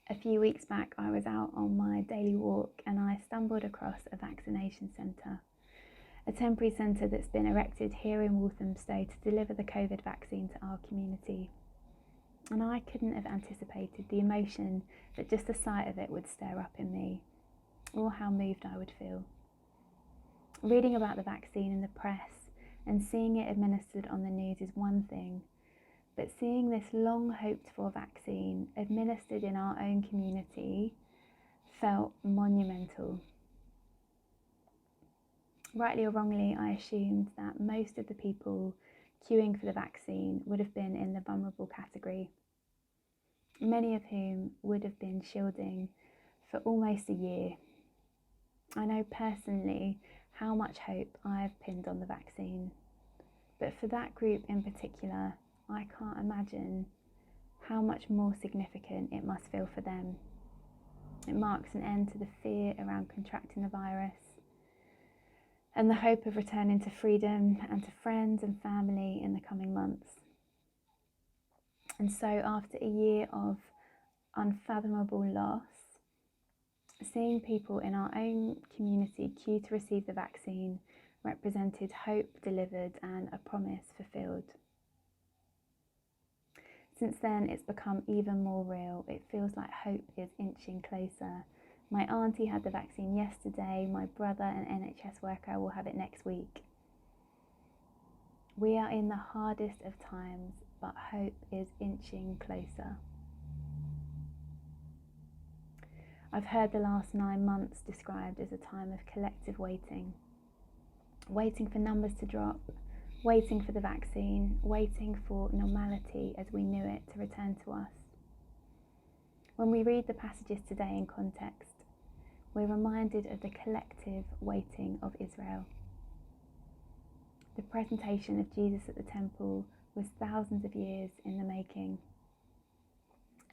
A few weeks back, I was out on my daily walk and I stumbled across a vaccination centre, a temporary centre that's been erected here in Walthamstow to deliver the COVID vaccine to our community. And I couldn't have anticipated the emotion that just the sight of it would stir up in me, or how moved I would feel. Reading about the vaccine in the press and seeing it administered on the news is one thing, but seeing this long hoped for vaccine administered in our own community felt monumental. Rightly or wrongly, I assumed that most of the people queuing for the vaccine would have been in the vulnerable category, many of whom would have been shielding for almost a year. I know personally how much hope I've pinned on the vaccine, but for that group in particular, I can't imagine how much more significant it must feel for them. It marks an end to the fear around contracting the virus and the hope of returning to freedom and to friends and family in the coming months. And so after a year of unfathomable loss, seeing people in our own community queue to receive the vaccine represented hope delivered and a promise fulfilled. Since then, it's become even more real. It feels like hope is inching closer. My auntie had the vaccine yesterday. My brother, an NHS worker, will have it next week. We are in the hardest of times, but hope is inching closer. I've heard the last 9 months described as a time of collective waiting. Waiting for numbers to drop, waiting for the vaccine, waiting for normality as we knew it to return to us. When we read the passages today in context, we're reminded of the collective waiting of Israel. The presentation of Jesus at the temple was thousands of years in the making.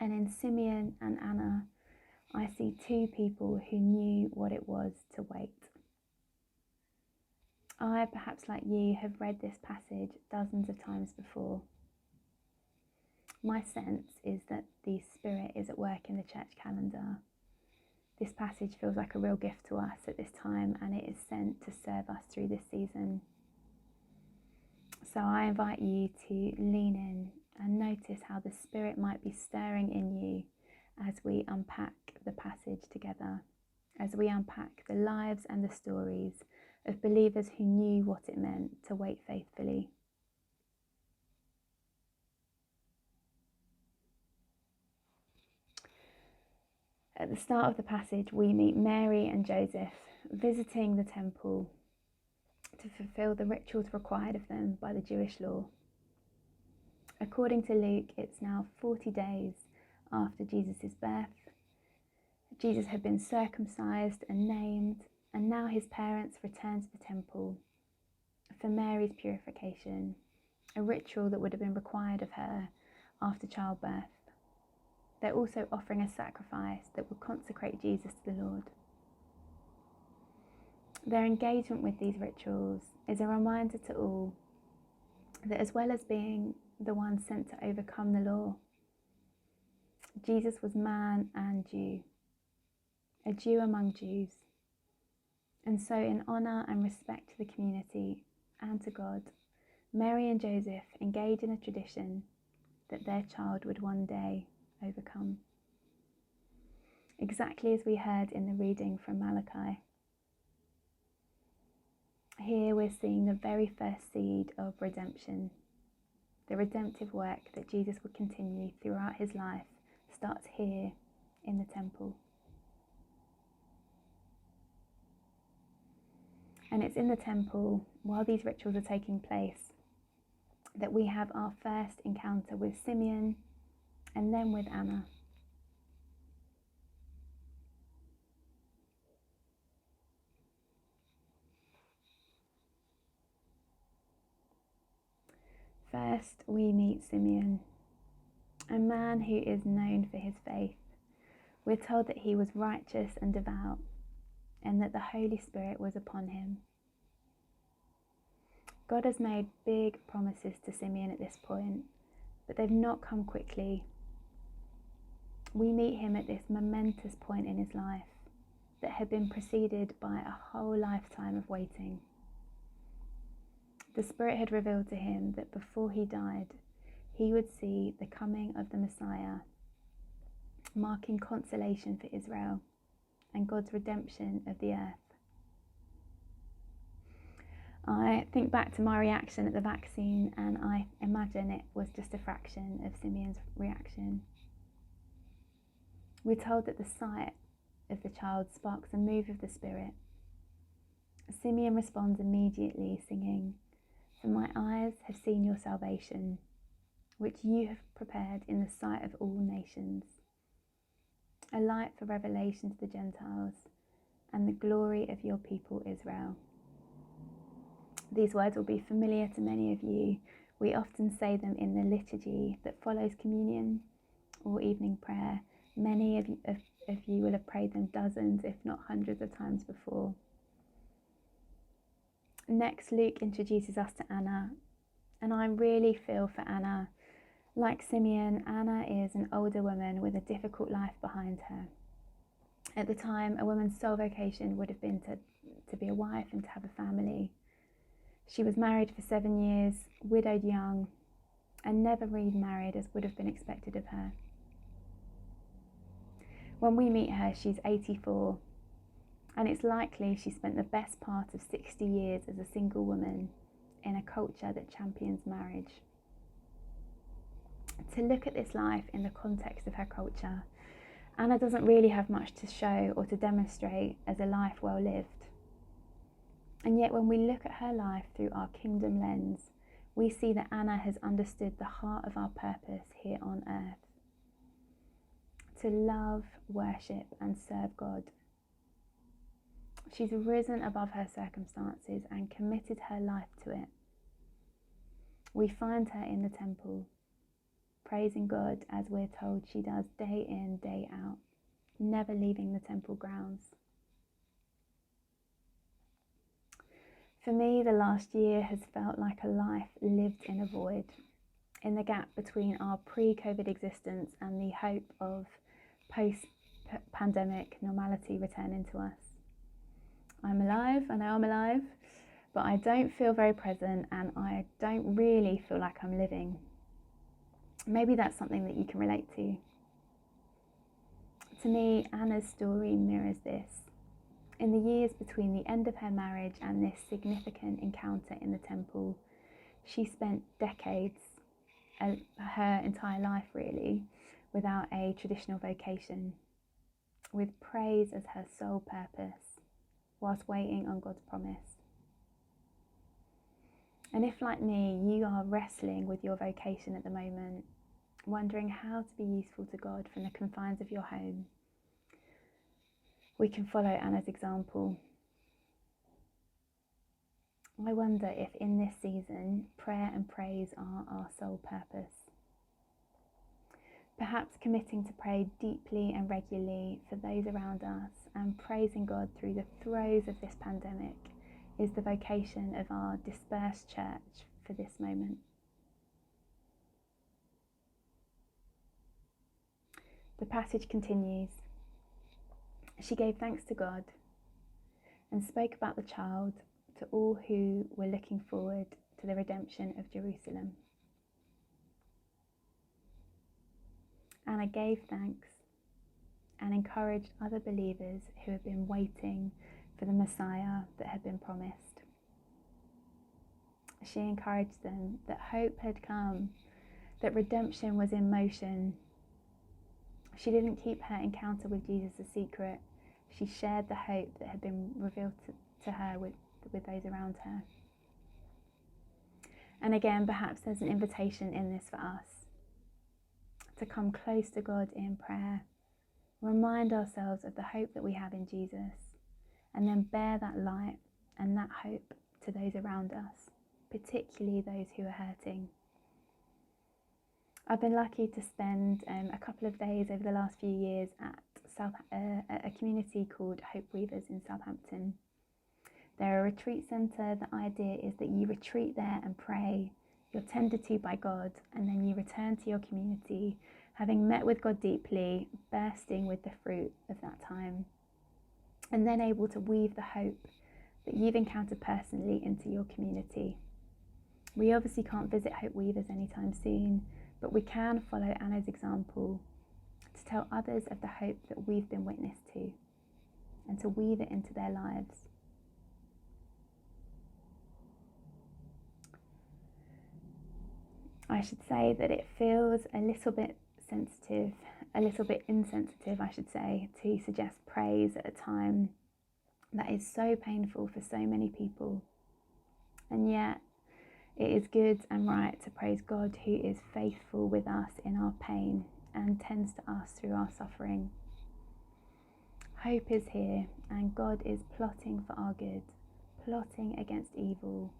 And in Simeon and Anna, I see two people who knew what it was to wait. I, perhaps like you, have read this passage dozens of times before. My sense is that the Spirit is at work in the church calendar. This passage feels like a real gift to us at this time, and it is sent to serve us through this season. So I invite you to lean in and notice how the Spirit might be stirring in you as we unpack the passage together, as we unpack the lives and the stories of believers who knew what it meant to wait faithfully. At the start of the passage, we meet Mary and Joseph visiting the temple to fulfill the rituals required of them by the Jewish law. According to Luke, it's now 40 days after Jesus' birth. Jesus had been circumcised and named, and now his parents return to the temple for Mary's purification, a ritual that would have been required of her after childbirth. They're also offering a sacrifice that would consecrate Jesus to the Lord. Their engagement with these rituals is a reminder to all that as well as being the one sent to overcome the law, Jesus was man and Jew, a Jew among Jews. And so in honour and respect to the community and to God, Mary and Joseph engage in a tradition that their child would one day overcome. Exactly as we heard in the reading from Malachi. Here we're seeing the very first seed of redemption. The redemptive work that Jesus would continue throughout his life starts here in the temple. And it's in the temple, while these rituals are taking place, that we have our first encounter with Simeon and then with Anna. First, we meet Simeon, a man who is known for his faith. We're told that he was righteous and devout, and that the Holy Spirit was upon him. God has made big promises to Simeon at this point, but they've not come quickly. We meet him at this momentous point in his life that had been preceded by a whole lifetime of waiting. The Spirit had revealed to him that before he died, he would see the coming of the Messiah, marking consolation for Israel and God's redemption of the earth. I think back to my reaction at the vaccine, and I imagine it was just a fraction of Simeon's reaction. We're told that the sight of the child sparks a move of the Spirit. Simeon responds immediately, singing, "For my eyes have seen your salvation, which you have prepared in the sight of all nations, a light for revelation to the Gentiles, and the glory of your people Israel." These words will be familiar to many of you. We often say them in the liturgy that follows communion or evening prayer. Many of you will have prayed them dozens, if not hundreds of times before. Next, Luke introduces us to Anna, and I really feel for Anna. Like Simeon, Anna is an older woman with a difficult life behind her. At the time, a woman's sole vocation would have been to be a wife and to have a family. She was married for 7 years, widowed young, and never remarried as would have been expected of her. When we meet her, she's 84, and it's likely she spent the best part of 60 years as a single woman in a culture that champions marriage. To look at this life in the context of her culture, Anna doesn't really have much to show or to demonstrate as a life well lived. And yet when we look at her life through our kingdom lens, we see that Anna has understood the heart of our purpose here on earth: to love, worship, and serve God. She's risen above her circumstances and committed her life to it. We find her in the temple, praising God as we're told she does day in, day out, never leaving the temple grounds. For me, the last year has felt like a life lived in a void, in the gap between our pre-COVID existence and the hope of post-pandemic normality returning to us. I'm alive, I know I'm alive, but I don't feel very present, and I don't really feel like I'm living. Maybe that's something that you can relate to. To me, Anna's story mirrors this. In the years between the end of her marriage and this significant encounter in the temple, she spent decades, her entire life really, without a traditional vocation, with praise as her sole purpose, whilst waiting on God's promise. And if, like me, you are wrestling with your vocation at the moment, wondering how to be useful to God from the confines of your home, we can follow Anna's example. I wonder if in this season, prayer and praise are our sole purpose. Perhaps committing to pray deeply and regularly for those around us and praising God through the throes of this pandemic is the vocation of our dispersed church for this moment. The passage continues. She gave thanks to God and spoke about the child to all who were looking forward to the redemption of Jerusalem. Anna gave thanks and encouraged other believers who had been waiting for the Messiah that had been promised. She encouraged them that hope had come, that redemption was in motion. She didn't keep her encounter with Jesus a secret. She shared the hope that had been revealed to her with those around her. And again, perhaps there's an invitation in this for us to come close to God in prayer, remind ourselves of the hope that we have in Jesus, and then bear that light and that hope to those around us, particularly those who are hurting. I've been lucky to spend a couple of days over the last few years at a community called Hope Weavers in Southampton. They're a retreat centre. The idea is that you retreat there and pray. You're tended to by God, and then you return to your community having met with God deeply, bursting with the fruit of that time, and then able to weave the hope that you've encountered personally into your community. We obviously can't visit Hope Weavers anytime soon, but we can follow Anna's example to tell others of the hope that we've been witness to and to weave it into their lives. I should say that it feels a little bit sensitive, a little bit insensitive, I should say, to suggest praise at a time that is so painful for so many people. And yet, it is good and right to praise God, who is faithful with us in our pain and tends to us through our suffering. Hope is here, and God is plotting for our good, plotting against evil,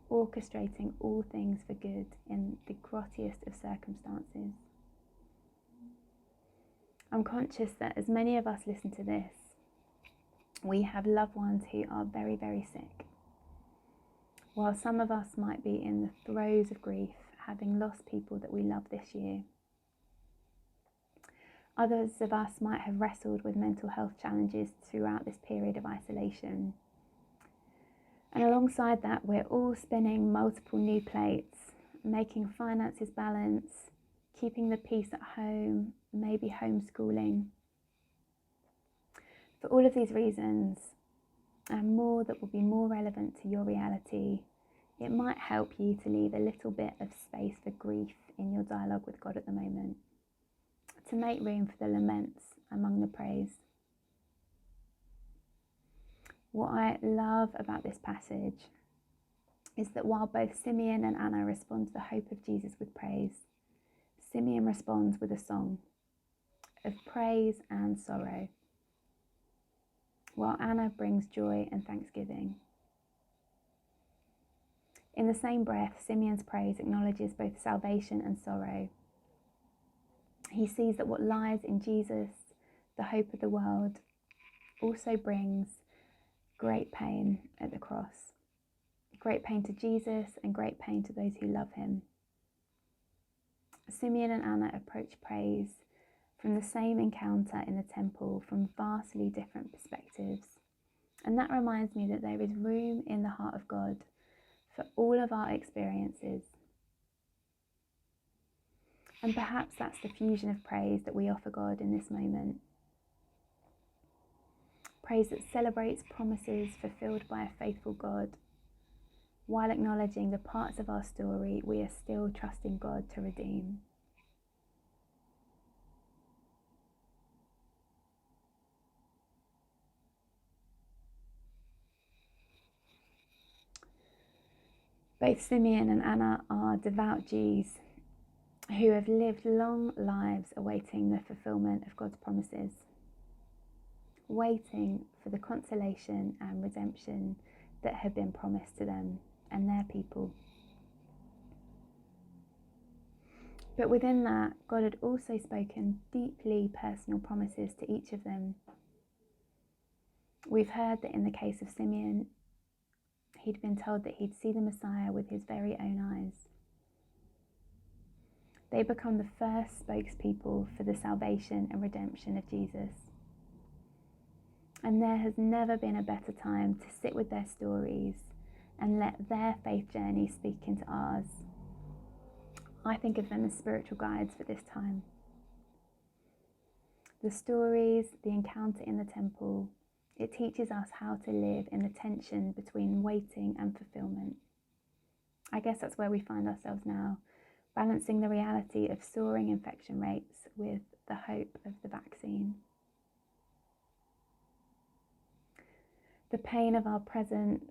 orchestrating all things for good in the grottiest of circumstances. I'm conscious that as many of us listen to this, we have loved ones who are very, very sick. While some of us might be in the throes of grief, having lost people that we love this year, others of us might have wrestled with mental health challenges throughout this period of isolation. And alongside that, we're all spinning multiple new plates, making finances balance, keeping the peace at home, maybe homeschooling. For all of these reasons, and more that will be more relevant to your reality, it might help you to leave a little bit of space for grief in your dialogue with God at the moment, to make room for the laments among the praise. What I love about this passage is that while both Simeon and Anna respond to the hope of Jesus with praise, Simeon responds with a song of praise and sorrow, while Anna brings joy and thanksgiving. In the same breath, Simeon's praise acknowledges both salvation and sorrow. He sees that what lies in Jesus, the hope of the world, also brings great pain at the cross. Great pain to Jesus and great pain to those who love him. Simeon and Anna approach praise from the same encounter in the temple from vastly different perspectives. And that reminds me that there is room in the heart of God for all of our experiences. And perhaps that's the fusion of praise that we offer God in this moment. Praise that celebrates promises fulfilled by a faithful God, while acknowledging the parts of our story we are still trusting God to redeem. Both Simeon and Anna are devout Jews who have lived long lives awaiting the fulfillment of God's promises, waiting for the consolation and redemption that had been promised to them and their people. But within that, God had also spoken deeply personal promises to each of them. We've heard that in the case of Simeon, he'd been told that he'd see the Messiah with his very own eyes. They become the first spokespeople for the salvation and redemption of Jesus. And there has never been a better time to sit with their stories and let their faith journey speak into ours. I think of them as spiritual guides for this time. The stories, the encounter in the temple, it teaches us how to live in the tension between waiting and fulfillment. I guess that's where we find ourselves now, balancing the reality of soaring infection rates with the hope of the vaccine. The pain of our present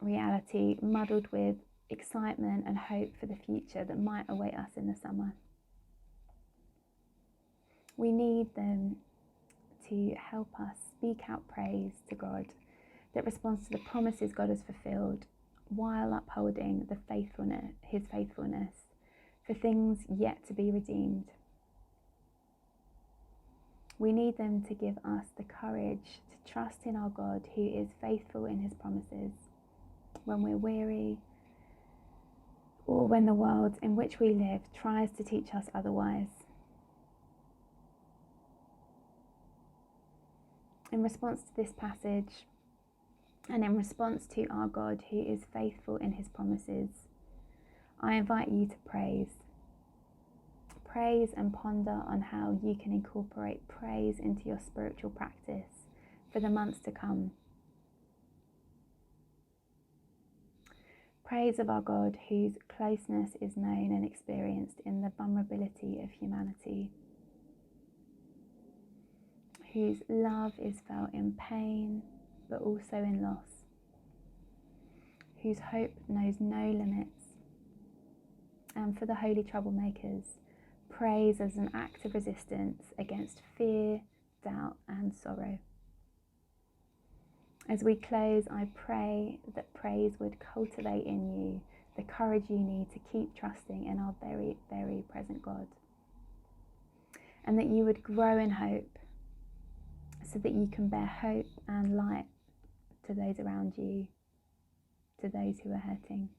reality muddled with excitement and hope for the future that might await us in the summer. We need them to help us speak out praise to God that responds to the promises God has fulfilled while upholding his faithfulness for things yet to be redeemed. We need them to give us the courage to trust in our God who is faithful in his promises when we're weary or when the world in which we live tries to teach us otherwise. In response to this passage, and in response to our God who is faithful in his promises, I invite you to praise. Praise and ponder on how you can incorporate praise into your spiritual practice for the months to come. Praise of our God whose closeness is known and experienced in the vulnerability of humanity, whose love is felt in pain but also in loss, whose hope knows no limits. And for the holy troublemakers, praise as an act of resistance against fear, doubt and sorrow. As we close, I pray that praise would cultivate in you the courage you need to keep trusting in our very, very present God, and that you would grow in hope so that you can bear hope and light to those around you, to those who are hurting.